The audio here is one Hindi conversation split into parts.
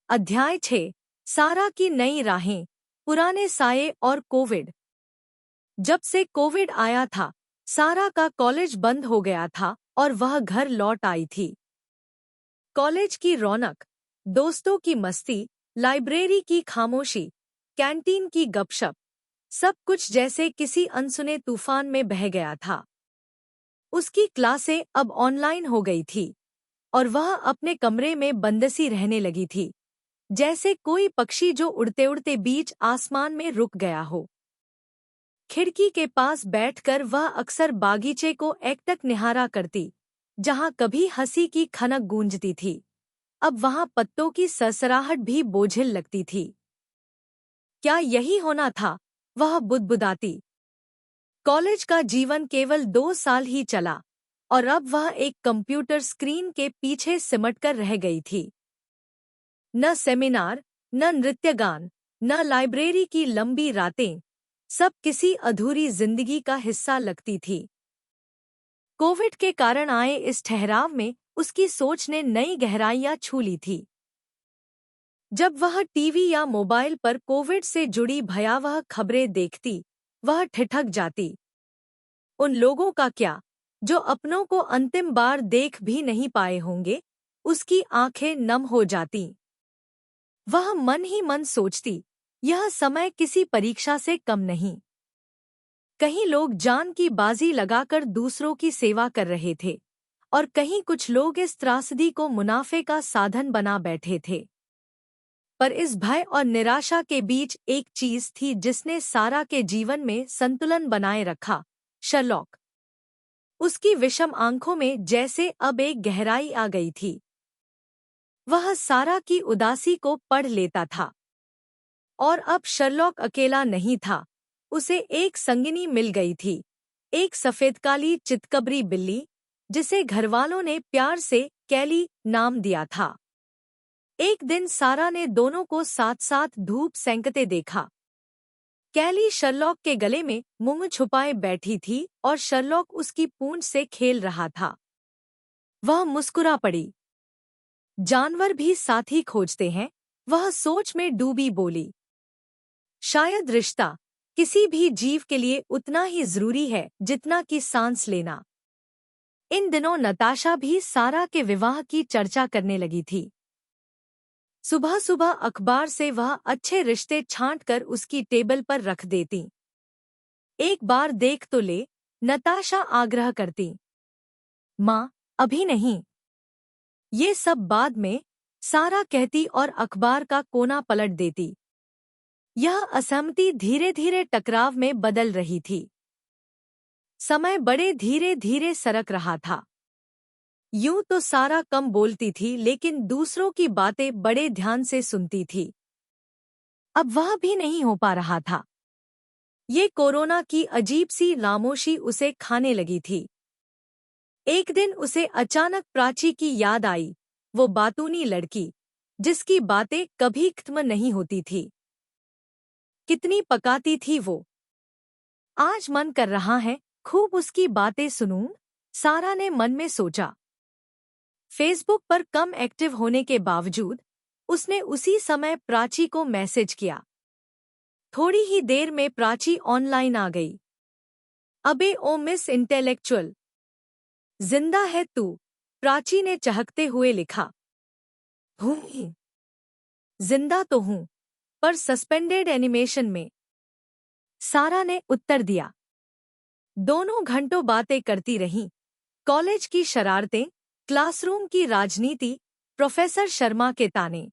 अध्याय 6। सारा की नई राहें, पुराने साये और कोविड। जब से कोविड आया था, सारा का कॉलेज बंद हो गया था और वह घर लौट आई थी। कॉलेज की रौनक, दोस्तों की मस्ती, लाइब्रेरी की खामोशी, कैंटीन की गपशप, सब कुछ जैसे किसी अनसुने तूफान में बह गया था। उसकी क्लासें अब ऑनलाइन हो गई थी और वह अपने कमरे में बंदसी रहने लगी थी, जैसे कोई पक्षी जो उड़ते उड़ते बीच आसमान में रुक गया हो। खिड़की के पास बैठकर वह अक्सर बागीचे को एकटक निहारा करती, जहां कभी हंसी की खनक गूंजती थी, अब वहां पत्तों की सरसराहट भी बोझिल लगती थी। क्या यही होना था? वह बुदबुदाती। कॉलेज का जीवन केवल 2 साल ही चला और अब वह एक कंप्यूटर स्क्रीन के पीछे सिमटकर रह गई थी। न सेमिनार, न नृत्यगान, न लाइब्रेरी की लंबी रातें, सब किसी अधूरी जिंदगी का हिस्सा लगती थी। कोविड के कारण आए इस ठहराव में उसकी सोच ने नई गहराइयां छू ली थी। जब वह टीवी या मोबाइल पर कोविड से जुड़ी भयावह खबरें देखती, वह ठिठक जाती। उन लोगों का क्या, जो अपनों को अंतिम बार देख भी नहीं पाए होंगे? उसकी आंखें नम हो जातीं। वह मन ही मन सोचती, यह समय किसी परीक्षा से कम नहीं। कहीं लोग जान की बाजी लगाकर दूसरों की सेवा कर रहे थे और कहीं कुछ लोग इस त्रासदी को मुनाफे का साधन बना बैठे थे। पर इस भय और निराशा के बीच एक चीज थी जिसने सारा के जीवन में संतुलन बनाए रखा, शर्लॉक। उसकी विषम आंखों में जैसे अब एक गहराई आ गई थी। वह सारा की उदासी को पढ़ लेता था। और अब शर्लॉक अकेला नहीं था, उसे एक संगिनी मिल गई थी, एक सफेदकाली चितकबरी बिल्ली, जिसे घरवालों ने प्यार से कैली नाम दिया था। एक दिन सारा ने दोनों को साथ साथ धूप सेंकते देखा। कैली शर्लॉक के गले में मुंह छुपाए बैठी थी और शर्लॉक उसकी पूंछ से खेल रहा था। वह मुस्कुरा पड़ी। जानवर भी साथी खोजते हैं, वह सोच में डूबी बोली। शायद रिश्ता किसी भी जीव के लिए उतना ही जरूरी है जितना कि सांस लेना। इन दिनों नताशा भी सारा के विवाह की चर्चा करने लगी थी। सुबह सुबह अखबार से वह अच्छे रिश्ते छांटकर उसकी टेबल पर रख देती। एक बार देख तो ले, नताशा आग्रह करती। माँ, अभी नहीं। ये सब बाद में, सारा कहती और अखबार का कोना पलट देती। यह असहमति धीरे धीरे टकराव में बदल रही थी। समय बड़े धीरे धीरे सरक रहा था। यूं तो सारा कम बोलती थी, लेकिन दूसरों की बातें बड़े ध्यान से सुनती थी। अब वह भी नहीं हो पा रहा था। ये कोरोना की अजीब सी खामोशी उसे खाने लगी थी। एक दिन उसे अचानक प्राची की याद आई, वो बातूनी लड़की, जिसकी बातें कभी खत्म नहीं होती थी। कितनी पकाती थी वो। आज मन कर रहा है खूब उसकी बातें सुनूं, सारा ने मन में सोचा। फेसबुक पर कम एक्टिव होने के बावजूद उसने उसी समय प्राची को मैसेज किया। थोड़ी ही देर में प्राची ऑनलाइन आ गई। अबे ओ मिस इंटेलेक्चुअल, जिंदा है तू? प्राची ने चहकते हुए लिखा। हूँ, जिंदा तो हूँ, पर सस्पेंडेड एनिमेशन में, सारा ने उत्तर दिया। दोनों घंटों बातें करती रहीं। कॉलेज की शरारतें, क्लासरूम की राजनीति, प्रोफेसर शर्मा के ताने,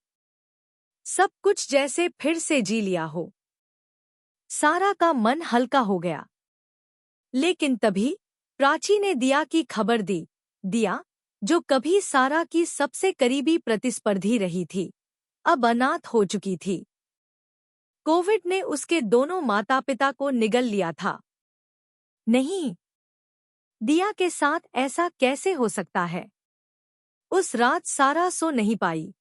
सब कुछ जैसे फिर से जी लिया हो। सारा का मन हल्का हो गया। लेकिन तभी प्राची ने दिया की खबर दी। दिया, जो कभी सारा की सबसे करीबी प्रतिस्पर्धी रही थी, अब अनाथ हो चुकी थी। कोविड ने उसके दोनों माता पिता को निगल लिया था। नहीं, दिया के साथ ऐसा कैसे हो सकता है? उस रात सारा सो नहीं पाई।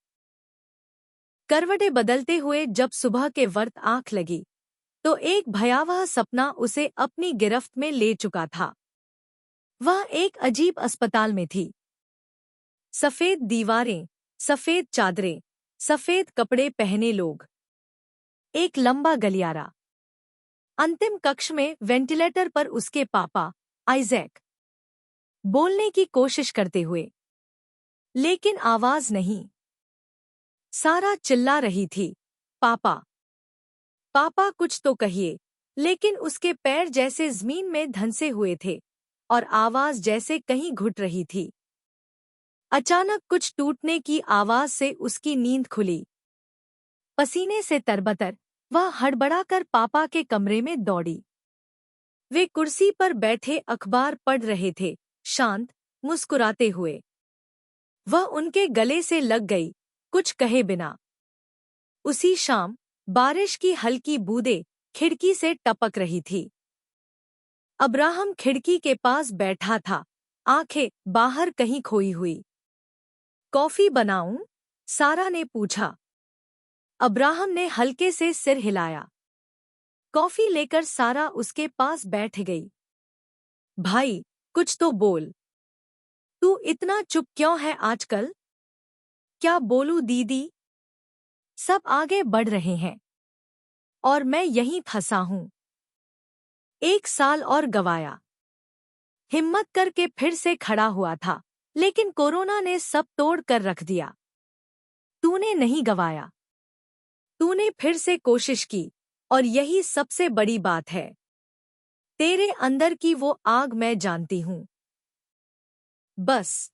करवटें बदलते हुए जब सुबह के वक्त आंख लगी, तो एक भयावह सपना उसे अपनी गिरफ्त में ले चुका था। वह एक अजीब अस्पताल में थी। सफेद दीवारें, सफेद चादरें, सफेद कपड़े पहने लोग, एक लंबा गलियारा। अंतिम कक्ष में वेंटिलेटर पर उसके पापा आइजैक, बोलने की कोशिश करते हुए, लेकिन आवाज नहीं। सारा चिल्ला रही थी, पापा, पापा कुछ तो कहिए, लेकिन उसके पैर जैसे जमीन में धंसे हुए थे और आवाज जैसे कहीं घुट रही थी। अचानक कुछ टूटने की आवाज से उसकी नींद खुली। पसीने से तरबतर वह हड़बड़ाकर पापा के कमरे में दौड़ी। वे कुर्सी पर बैठे अखबार पढ़ रहे थे, शांत, मुस्कुराते हुए। वह उनके गले से लग गई, कुछ कहे बिना। उसी शाम बारिश की हल्की बूंदें खिड़की से टपक रही थी। अब्राहम खिड़की के पास बैठा था, आंखें बाहर कहीं खोई हुई। कॉफी बनाऊं? सारा ने पूछा। अब्राहम ने हल्के से सिर हिलाया। कॉफी लेकर सारा उसके पास बैठ गई। भाई, कुछ तो बोल। तू इतना चुप क्यों है आजकल? क्या बोलूं दीदी? सब आगे बढ़ रहे हैं और मैं यहीं फंसा हूं। 1 साल और गवाया। हिम्मत करके फिर से खड़ा हुआ था, लेकिन कोरोना ने सब तोड़ कर रख दिया। तूने नहीं गवाया। तूने फिर से कोशिश की, और यही सबसे बड़ी बात है। तेरे अंदर की वो आग मैं जानती हूं। बस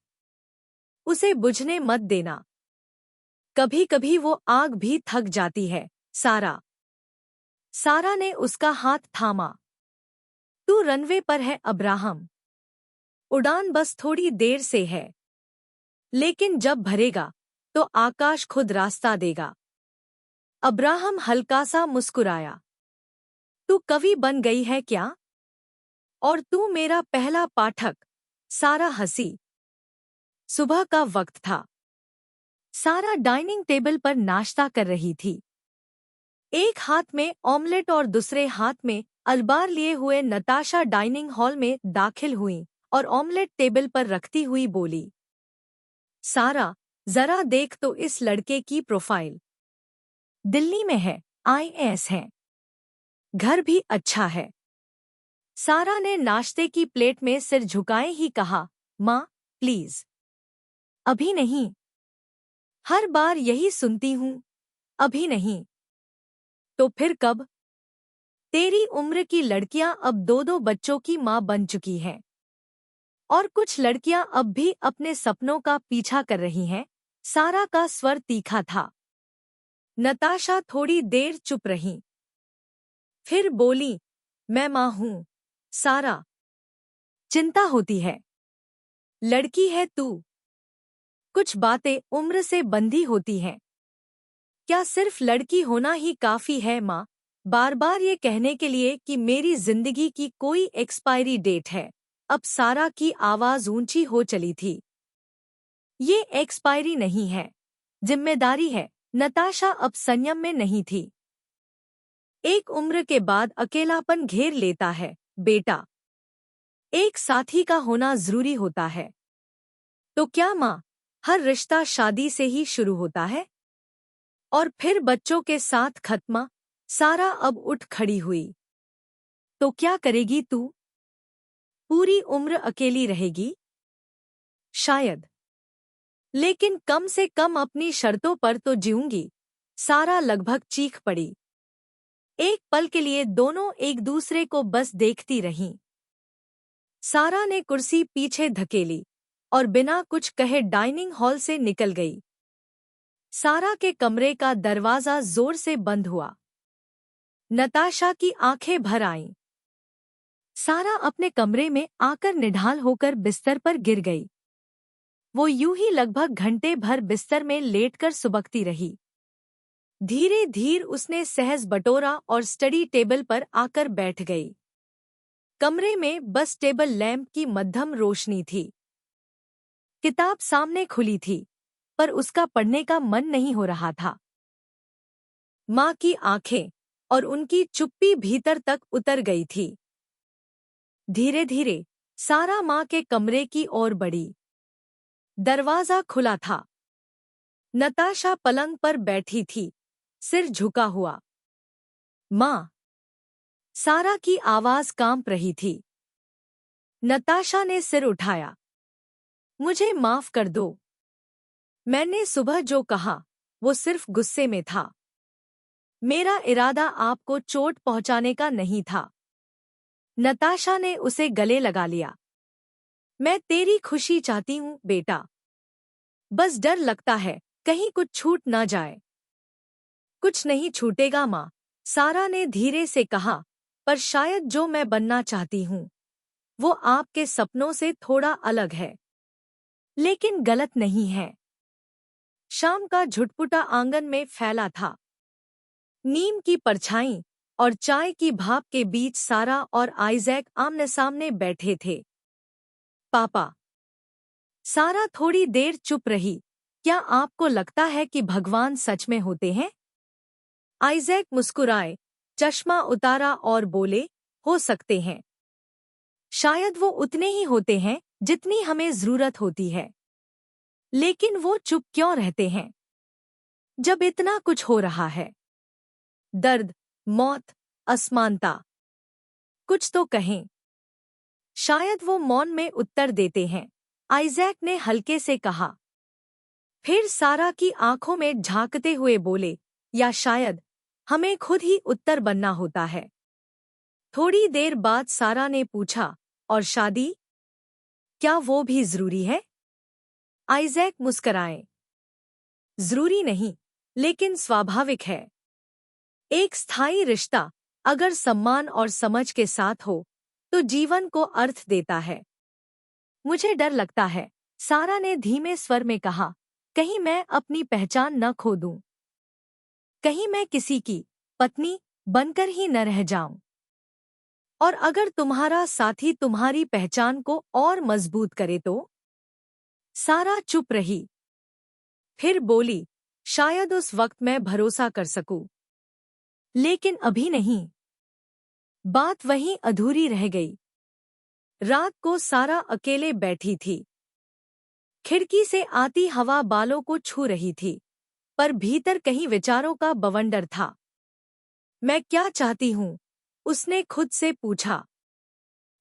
उसे बुझने मत देना। कभी कभी वो आग भी थक जाती है, सारा। सारा ने उसका हाथ थामा। तू रनवे पर है अब्राहम। उड़ान बस थोड़ी देर से है, लेकिन जब भरेगा तो आकाश खुद रास्ता देगा। अब्राहम हल्का सा मुस्कुराया। तू कवि बन गई है क्या? और तू मेरा पहला पाठक? सारा हंसी। सुबह का वक्त था। सारा डाइनिंग टेबल पर नाश्ता कर रही थी। एक हाथ में ऑमलेट और दूसरे हाथ में अखबार लिए हुए नताशा डाइनिंग हॉल में दाखिल हुई और ऑमलेट टेबल पर रखती हुई बोली, सारा, जरा देख तो इस लड़के की प्रोफाइल। दिल्ली में है, आईएएस है। घर भी अच्छा है। सारा ने नाश्ते की प्लेट में सिर झुकाए ही कहा, माँ, प्लीज। अभी नहीं। हर बार यही सुनती हूँ, अभी नहीं। तो फिर कब? तेरी उम्र की लड़कियां अब 2-2 बच्चों की माँ बन चुकी हैं। और कुछ लड़कियां अब भी अपने सपनों का पीछा कर रही हैं। सारा का स्वर तीखा था। नताशा थोड़ी देर चुप रही, फिर बोली, मैं माँ हूँ, सारा। चिंता होती है। लड़की है तू। कुछ बातें उम्र से बंधी होती हैं। क्या सिर्फ लड़की होना ही काफी है माँ? बार बार ये कहने के लिए कि मेरी जिंदगी की कोई एक्सपायरी डेट है। अब सारा की आवाज ऊंची हो चली थी। ये एक्सपायरी नहीं है, जिम्मेदारी है। नताशा अब संयम में नहीं थी। एक उम्र के बाद अकेलापन घेर लेता है, बेटा। एक साथी का होना जरूरी होता है। तो क्या माँ, हर रिश्ता शादी से ही शुरू होता है? और फिर बच्चों के साथ खत्म? सारा अब उठ खड़ी हुई। तो क्या करेगी तू? पूरी उम्र अकेली रहेगी? शायद। लेकिन कम से कम अपनी शर्तों पर तो जीऊंगी। सारा लगभग चीख पड़ी। एक पल के लिए दोनों एक दूसरे को बस देखती रहीं। सारा ने कुर्सी पीछे धकेली और बिना कुछ कहे डाइनिंग हॉल से निकल गई। सारा के कमरे का दरवाजा जोर से बंद हुआ। नताशा की आंखें भर आईं। सारा अपने कमरे में आकर निढाल होकर बिस्तर पर गिर गई। वो यूं ही लगभग घंटे भर बिस्तर में लेटकर सुबकती रही। धीरे धीरे उसने सहज बटोरा और स्टडी टेबल पर आकर बैठ गई। कमरे में बस टेबल लैंप की मध्यम रोशनी थी। किताब सामने खुली थी, पर उसका पढ़ने का मन नहीं हो रहा था। माँ की आंखें और उनकी चुप्पी भीतर तक उतर गई थी। धीरे धीरे सारा माँ के कमरे की ओर बढ़ी। दरवाजा खुला था। नताशा पलंग पर बैठी थी, सिर झुका हुआ। माँ! सारा की आवाज कांप रही थी। नताशा ने सिर उठाया। मुझे माफ कर दो। मैंने सुबह जो कहा, वो सिर्फ गुस्से में था। मेरा इरादा आपको चोट पहुंचाने का नहीं था। नताशा ने उसे गले लगा लिया। मैं तेरी खुशी चाहती हूँ, बेटा। बस डर लगता है, कहीं कुछ छूट ना जाए। कुछ नहीं छूटेगा माँ, सारा ने धीरे से कहा, पर शायद जो मैं बनना चाहती हूँ, वो आपके सपनों से थोड़ा अलग है। लेकिन गलत नहीं है। शाम का झुटपुटा आंगन में फैला था। नीम की परछाई और चाय की भाप के बीच सारा और आइजैक आमने सामने बैठे थे। पापा। सारा थोड़ी देर चुप रही। क्या आपको लगता है कि भगवान सच में होते हैं? आइजैक मुस्कुराए, चश्मा उतारा और बोले, हो सकते हैं। शायद वो उतने ही होते हैं जितनी हमें जरूरत होती है। लेकिन वो चुप क्यों रहते हैं जब इतना कुछ हो रहा है? दर्द, मौत, असमानता। कुछ तो कहें। शायद वो मौन में उत्तर देते हैं, आइजैक ने हल्के से कहा। फिर सारा की आंखों में झांकते हुए बोले, या शायद हमें खुद ही उत्तर बनना होता है। थोड़ी देर बाद सारा ने पूछा, और शादी? क्या वो भी जरूरी है? आइजैक मुस्कराए। जरूरी नहीं, लेकिन स्वाभाविक है। एक स्थायी रिश्ता अगर सम्मान और समझ के साथ हो, तो जीवन को अर्थ देता है। मुझे डर लगता है, सारा ने धीमे स्वर में कहा, कहीं मैं अपनी पहचान न खो दूं। कहीं मैं किसी की पत्नी बनकर ही न रह जाऊं। और अगर तुम्हारा साथी तुम्हारी पहचान को और मजबूत करे तो? सारा चुप रही। फिर बोली, शायद उस वक्त मैं भरोसा कर सकूं, लेकिन अभी नहीं। बात वहीं अधूरी रह गई। रात को सारा अकेले बैठी थी। खिड़की से आती हवा बालों को छू रही थी, पर भीतर कहीं विचारों का बवंडर था। मैं क्या चाहती हूँ? उसने खुद से पूछा।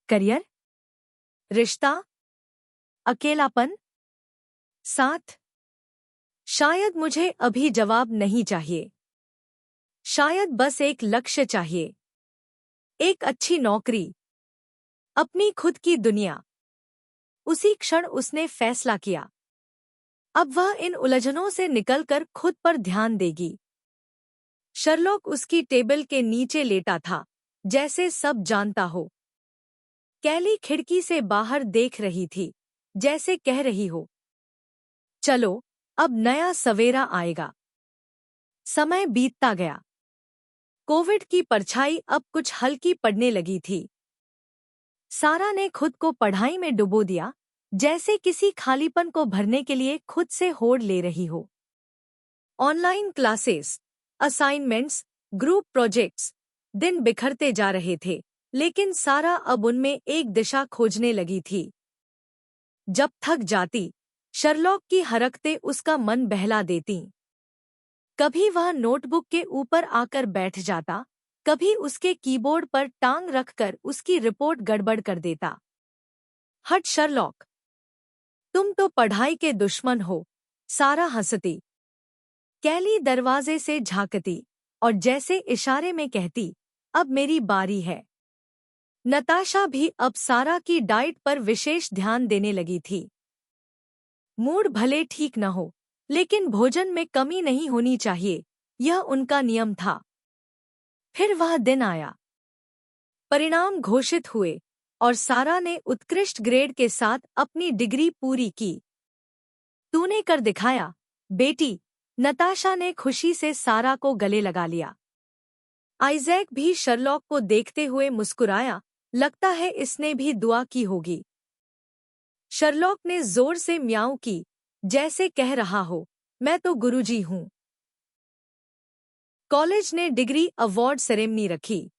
करियर? रिश्ता? अकेलापन? साथ? शायद मुझे अभी जवाब नहीं चाहिए। शायद बस एक लक्ष्य चाहिए। एक अच्छी नौकरी। अपनी खुद की दुनिया। उसी क्षण उसने फैसला किया। अब वह इन उलझनों से निकलकर खुद पर ध्यान देगी। शर्लॉक उसकी टेबल के नीचे लेटा था, जैसे सब जानता हो। कैली खिड़की से बाहर देख रही थी, जैसे कह रही हो, चलो, अब नया सवेरा आएगा। समय बीतता गया। कोविड की परछाई अब कुछ हल्की पड़ने लगी थी। सारा ने खुद को पढ़ाई में डुबो दिया, जैसे किसी खालीपन को भरने के लिए खुद से होड़ ले रही हो। Online classes, assignments, group projects, दिन बिखरते जा रहे थे, लेकिन सारा अब उनमें एक दिशा खोजने लगी थी। जब थक जाती, शर्लॉक की हरकतें उसका मन बहला देतीं। कभी वह नोटबुक के ऊपर आकर बैठ जाता, कभी उसके कीबोर्ड पर टांग रखकर उसकी रिपोर्ट गड़बड़ कर देता। हट शर्लॉक, तुम तो पढ़ाई के दुश्मन हो। सारा हंसती। कैली दरवाजे से झांकती और जैसे इशारे में कहती, अब मेरी बारी है। नताशा भी अब सारा की डाइट पर विशेष ध्यान देने लगी थी। मूड भले ठीक न हो, लेकिन भोजन में कमी नहीं होनी चाहिए, यह उनका नियम था। फिर वह दिन आया। परिणाम घोषित हुए और सारा ने उत्कृष्ट ग्रेड के साथ अपनी डिग्री पूरी की। तूने कर दिखाया, बेटी। नताशा ने खुशी से सारा को गले लगा लिया। आइजैक भी शर्लॉक को देखते हुए मुस्कुराया, लगता है इसने भी दुआ की होगी। शर्लॉक ने जोर से म्याऊं की, जैसे कह रहा हो, मैं तो गुरुजी हूं। कॉलेज ने डिग्री अवार्ड सेरेमनी रखी।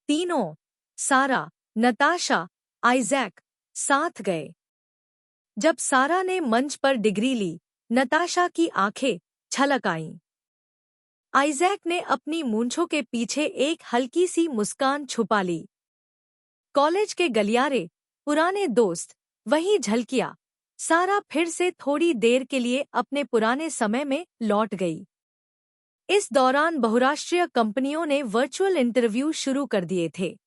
तीनों, सारा, नताशा, आइजैक, साथ गए। जब सारा ने मंच पर डिग्री ली, नताशा की आंखें छलक आईं। आइजैक ने अपनी मूंछों के पीछे एक हल्की सी मुस्कान छुपा ली। कॉलेज के गलियारे, पुराने दोस्त, वही झलकियां। सारा फिर से थोड़ी देर के लिए अपने पुराने समय में लौट गई। इस दौरान बहुराष्ट्रीय कंपनियों ने वर्चुअल इंटरव्यू शुरू कर दिए थे।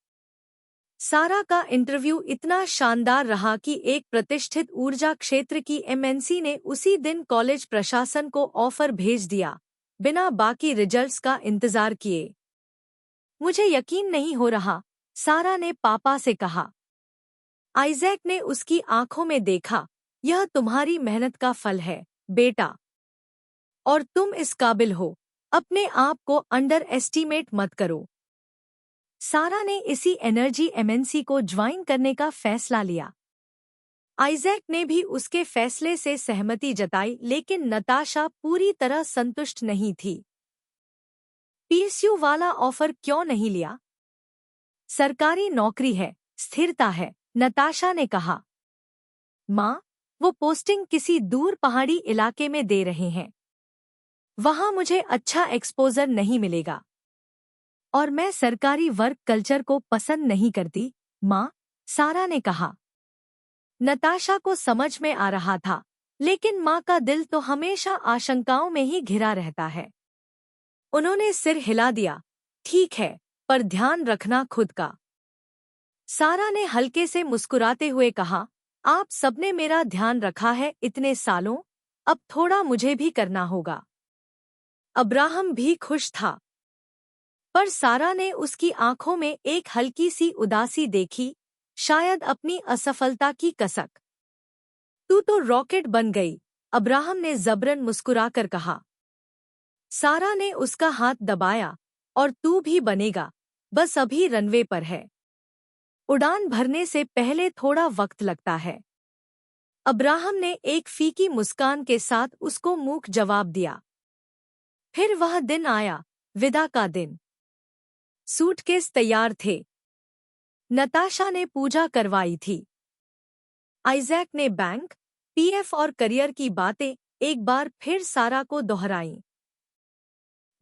सारा का इंटरव्यू इतना शानदार रहा कि एक प्रतिष्ठित ऊर्जा क्षेत्र की एमएनसी ने उसी दिन कॉलेज प्रशासन को ऑफर भेज दिया, बिना बाकी रिजल्ट्स का इंतजार किए। मुझे यकीन नहीं हो रहा, सारा ने पापा से कहा। आइजैक ने उसकी आंखों में देखा। यह तुम्हारी मेहनत का फल है, बेटा। और तुम इस काबिल हो। अपने आप को अंडर एस्टीमेट मत करो। सारा ने इसी एनर्जी एमएनसी को ज्वाइन करने का फैसला लिया। आइजैक ने भी उसके फैसले से सहमति जताई, लेकिन नताशा पूरी तरह संतुष्ट नहीं थी। पीएसयू वाला ऑफर क्यों नहीं लिया? सरकारी नौकरी है, स्थिरता है, नताशा ने कहा। माँ, वो पोस्टिंग किसी दूर पहाड़ी इलाके में दे रहे हैं। वहां मुझे अच्छा एक्सपोजर नहीं मिलेगा। और मैं सरकारी वर्क कल्चर को पसंद नहीं करती, माँ, सारा ने कहा। नताशा को समझ में आ रहा था, लेकिन माँ का दिल तो हमेशा आशंकाओं में ही घिरा रहता है। उन्होंने सिर हिला दिया। ठीक है, पर ध्यान रखना खुद का। सारा ने हल्के से मुस्कुराते हुए कहा, आप सबने मेरा ध्यान रखा है इतने सालों, अब थोड़ा मुझे भी करना होगा। अब्राहम भी खुश था, पर सारा ने उसकी आंखों में एक हल्की सी उदासी देखी, शायद अपनी असफलता की कसक। तू तो रॉकेट बन गई, अब्राहम ने जबरन मुस्कुराकर कहा। सारा ने उसका हाथ दबाया। और तू भी बनेगा, बस अभी रनवे पर है। उड़ान भरने से पहले थोड़ा वक्त लगता है। अब्राहम ने एक फीकी मुस्कान के साथ उसको मूक जवाब दिया। फिर वह दिन आया, विदा का दिन। सूटकेस तैयार थे। नताशा ने पूजा करवाई थी। आइजैक ने बैंक, पीएफ और करियर की बातें एक बार फिर सारा को दोहराईं।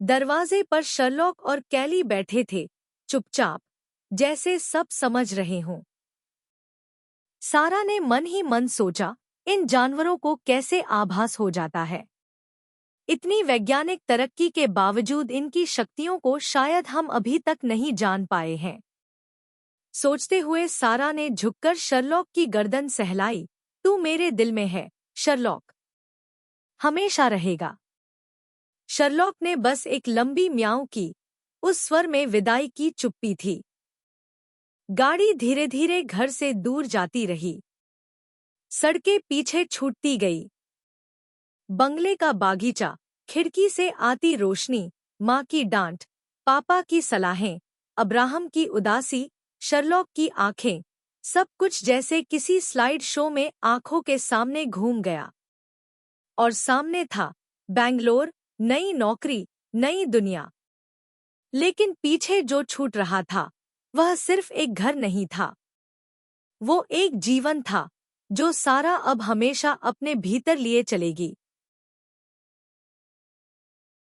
दरवाजे पर शर्लॉक और कैली बैठे थे, चुपचाप, जैसे सब समझ रहे हों। सारा ने मन ही मन सोचा, इन जानवरों को कैसे आभास हो जाता है। इतनी वैज्ञानिक तरक्की के बावजूद इनकी शक्तियों को शायद हम अभी तक नहीं जान पाए हैं। सोचते हुए सारा ने झुककर शर्लॉक की गर्दन सहलाई। तू मेरे दिल में है, शर्लॉक। हमेशा रहेगा। शर्लॉक ने बस एक लंबी म्याऊं की। उस स्वर में विदाई की चुप्पी थी। गाड़ी धीरे धीरे घर से दूर जाती रही। सड़कें पीछे छूटती गई। बंगले का बागीचा, खिड़की से आती रोशनी, माँ की डांट, पापा की सलाहें, अब्राहम की उदासी, शर्लॉक की आंखें, सब कुछ जैसे किसी स्लाइड शो में आंखों के सामने घूम गया। और सामने था बेंगलोर, नई नौकरी, नई दुनिया। लेकिन पीछे जो छूट रहा था, वह सिर्फ एक घर नहीं था। वो एक जीवन था, जो सारा अब हमेशा अपने भीतर लिए चलेगी।